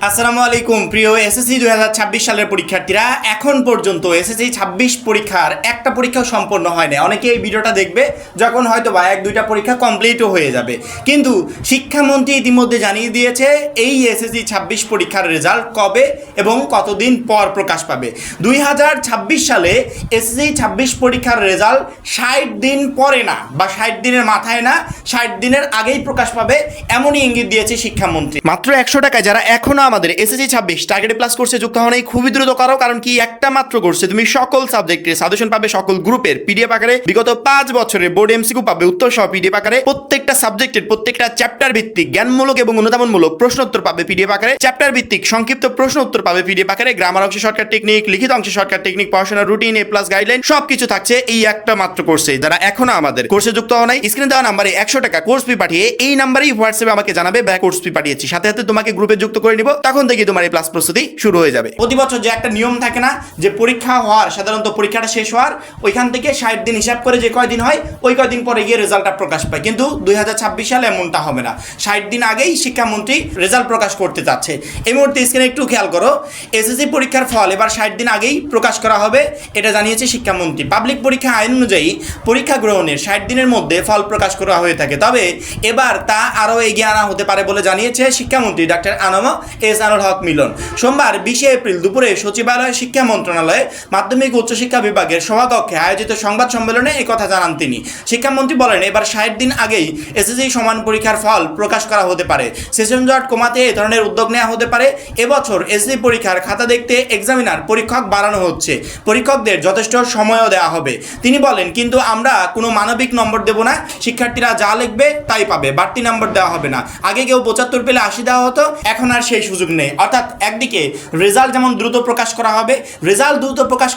আসসালামু আলাইকুম প্রিয় এসএসসি 2026 সালের পরীক্ষার্থীরা, এখন পর্যন্ত এসএসসি 26 পরীক্ষার একটা পরীক্ষাও সম্পন্ন হয় না। অনেকে এই ভিডিওটা দেখবে যখন হয়তো বা এক দুইটা পরীক্ষা কমপ্লিটও হয়ে যাবে, কিন্তু শিক্ষামন্ত্রী ইতিমধ্যে জানিয়ে দিয়েছে এই এসএসসি 26 পরীক্ষার রেজাল্ট কবে এবং কতদিন পর প্রকাশ পাবে। 2026 সালে এসএসসি 26 পরীক্ষার রেজাল্ট 60 দিন পরে না বা 60 দিনের মাথায় না, 60 দিনের আগেই প্রকাশ পাবে, এমনই ইঙ্গিত দিয়েছে শিক্ষামন্ত্রী। মাত্র 100 টাকায় যারা এখনো আমাদের এসএসসি 26 টার্গেট প্লাস কোর্সে যুক্ত হন, এই খুবই দ্রুত করো, কারণ কি একটা মাত্র কোর্সে তুমি সকল সাবজেক্টের সাজেশন পাবে, সকল গ্রুপের পিডিএফ আকারে, বিগত 5 বছরের বোর্ড এমসিকিউ পাবে উত্তর সহ পিডিএফ আকারে, প্রত্যেকটা সাবজেক্টের প্রত্যেকটা চ্যাপ্টার ভিত্তিক জ্ঞানমূলক এবং অনুধাবনমূলক প্রশ্ন উত্তর পাবে পিডিএফ আকারে, চ্যাপ্টার ভিত্তিক সংক্ষিপ্ত প্রশ্ন উত্তর পাবে পিডিএফ আকারে, গ্রামার অংশে শর্টকাট টেকনিক, লিখিত অংশে শর্টকাট টেকনিক, পড়াশোনার রুটিন, এ প্লাস গাইডলাইন সবকিছু থাকছে এই একটা মাত্র কোর্সে। যারা এখনো আমাদের কোর্সে যুক্ত হন, স্ক্রিনে দেওয়া নাম্বারে 100 টাকা কোর্স ফি পাঠিয়ে এই নাম্বারেই হোয়াটসঅ্যাপে আমাকে জানাবে ব্যাক কোর্স ফি পাঠিয়েছি, সাথে সাথে তোমাকে গ্রুপে যুক্ত করে নিব, তখন থেকে তোমার এই প্লাস প্রস্তুতি শুরু হয়ে যাবে। প্রতি বছর যে একটা নিয়ম থাকে না, যে পরীক্ষা হওয়ার সাধারণত পরীক্ষাটা শেষ হওয়ার ওইখান থেকে 60 দিন হিসাব করে যে কয়দিন হয় ওই কয়দিন পরে গিয়ে রেজাল্টটা প্রকাশ পায়, কিন্তু 2026 সালে এমনটা হবে না। 60 দিন আগেই শিক্ষামন্ত্রী রেজাল্ট প্রকাশ করতে চাচ্ছে। এই মুহূর্তে স্ক্রিনে একটু খেয়াল করো, এসএসসি পরীক্ষার ফল এবার 60 দিন আগেই প্রকাশ করা হবে, এটা জানিয়েছে শিক্ষামন্ত্রী। পাবলিক পরীক্ষা আইন অনুযায়ী পরীক্ষা গ্রহণের 60 দিনের মধ্যে ফল প্রকাশ করা হয়ে থাকে, তবে এবার তা আরও এগিয়ে আনা হতে পারে বলে জানিয়েছে শিক্ষামন্ত্রী ডাক্তার আনম এহসানুল হক মিলন। সোমবার 20 এপ্রিল দুপুরে সচিবালয় শিক্ষা মন্ত্রণালয়ে মাধ্যমিক উচ্চশিক্ষা বিভাগের সভাকক্ষে আয়োজিত সংবাদ সম্মেলনে একথা জানান তিনি। শিক্ষামন্ত্রী বলেন, এবার 60 দিন আগেই এসএসসি সমান পরীক্ষার ফল প্রকাশ করা হতে পারে। সেশন জট কমাতে এ ধরনের উদ্যোগ নেওয়া হতে পারে। এবছর এসএসসি পরীক্ষার খাতা দেখতে এক্সামিনার পরীক্ষক বাড়ানো হচ্ছে, পরীক্ষকদের যথেষ্ট সময়ও দেওয়া হবে। তিনি বলেন, কিন্তু আমরা কোনো মানবিক নম্বর দেব না, শিক্ষার্থীরা যা লিখবে তাই পাবে, বাড়তি নম্বর দেওয়া হবে না। আগে কেউ 75 পেলে 80 দেওয়া হতো, এখন আর সেই সুযোগ নেই। অর্থাৎ একদিকে রেজাল্ট যেমন দ্রুত প্রকাশ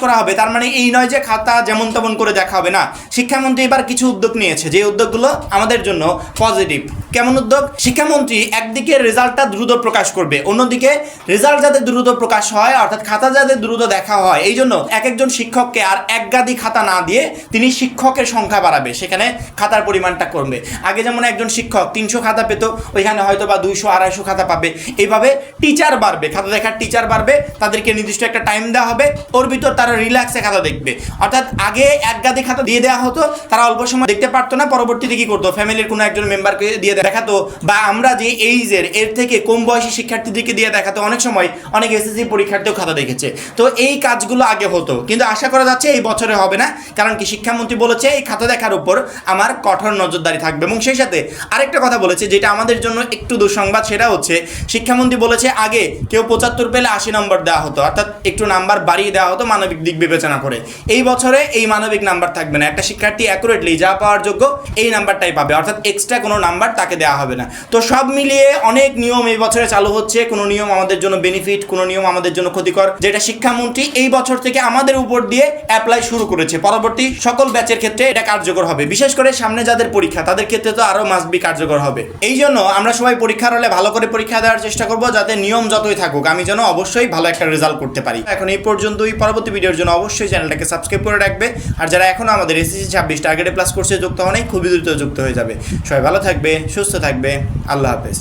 করা হবে, তার মানে এই নয় যে খাতা যেমন তেমন করে দেখা হবে না। শিক্ষামন্ত্রী এবার কিছু উদ্যোগ নিয়েছে, যে উদ্যোগগুলো আমাদের জন্য পজিটিভ। কেমন উদ্যোগ? শিক্ষামন্ত্রী একদিকে রেজাল্টটা দ্রুত প্রকাশ করবে, অন্যদিকে রেজাল্ট যাতে দ্রুত প্রকাশ হয়, অর্থাৎ খাতা যাতে দ্রুত দেখা হয়, এই জন্য এক একজন শিক্ষককে আর এক গাদি খাতা না দিয়ে তিনি শিক্ষকের সংখ্যা বাড়াবে, সেখানে খাতার পরিমাণটা কমবে। আগে যেমন একজন শিক্ষক 300 খাতা পেত, ওইখানে হয়তো বা 200-250 খাতা পাবে। এইভাবে টিচার বাড়বে, খাতা দেখার টিচার বাড়বে, তাদেরকে নির্দিষ্ট একটা টাইম দেওয়া হবে, ওর ভিতর তারা রিল্যাক্সে খাতা দেখবে। অর্থাৎ আগে এক গাদি খাতা দিয়ে দেওয়া হতো, তারা অল্প সময় দেখতে পারতো না, পরবর্তীতে কি করতো, ফ্যামিলির কোনো একজন মেম্বারকে দিয়ে দেখাতো, বা আমরা যে এইজের এর থেকে কম বয়সী শিক্ষার্থীদেরকে দিয়ে দেখাতো। অনেক সময় অনেক এসএসসি পরীক্ষার্থীও খাতা দেখেছে। তো এই কাজগুলো আগে হতো, কিন্তু আশা করা যাচ্ছে এই বছরে হবে না, কারণ কি শিক্ষামন্ত্রী বলেছে এই খাতা দেখার উপর আমার কঠোর নজরদারি থাকবে। এবং সেই সাথে আরেকটা কথা বলেছে, যেটা আমাদের জন্য একটু দুঃসংবাদ, সেটা হচ্ছে শিক্ষামন্ত্রী বলেছে আগে কেউ 75 পেলে 80 নম্বর দেওয়া হতো, অর্থাৎ একটু নাম্বার বাড়িয়ে দেওয়া হতো মানবিক দিক বিবেচনা করে। এই বছরে এই মানবিক নাম্বার থাকবে না, একটা শিক্ষার্থী অ্যাকুরেটলি যা পাওয়ার যোগ্য এই নাম্বারটাই পাবে, অর্থাৎ এক্সট্রা কোনো নাম্বার তাকে দেওয়া হবে না। তো সব মিলিয়ে অনেক নিয়ম এই বছরে চালু হচ্ছে, কোনো নিয়ম আমাদের জন্য বেনিফিট, কোনো নিয়ম আমাদের জন্য ক্ষতিকর, যেটা শিক্ষামন্ত্রী এই বছর থেকে আমাদের উপর দিয়ে অ্যাপ্লাই শুরু করেছে। পরবর্তী সকল ব্যাচের ক্ষেত্রে এটা কার্যকর হবে, বিশেষ করে সামনে যাদের পরীক্ষা তাদের ক্ষেত্রে তো আরো মাস্ট বি কার্যকর হবে। এই জন্য আমরা সবাই পরীক্ষার হলে ভালো করে পরীক্ষা দেওয়ার চেষ্টা করব, যাতে নিয়ম যতই থাকুক আমি যেন অবশ্যই ভালো একটা রেজাল্ট করতে পারি। এখন এই পর্যন্তই, পরবর্তী ভিডিওর জন্য অবশ্যই চ্যানেলটাকে সাবস্ক্রাইব করে রাখবে, আর যারা এখনো আমাদের এসএসসি 26 টার্গেট প্লাস কোর্সে যুক্ত হন, খুবই দ্রুত যুক্ত হয়ে যাবে। সবাই ভালো থাকবে, সুস্থ থাকবে, আল্লাহ হাফেজ।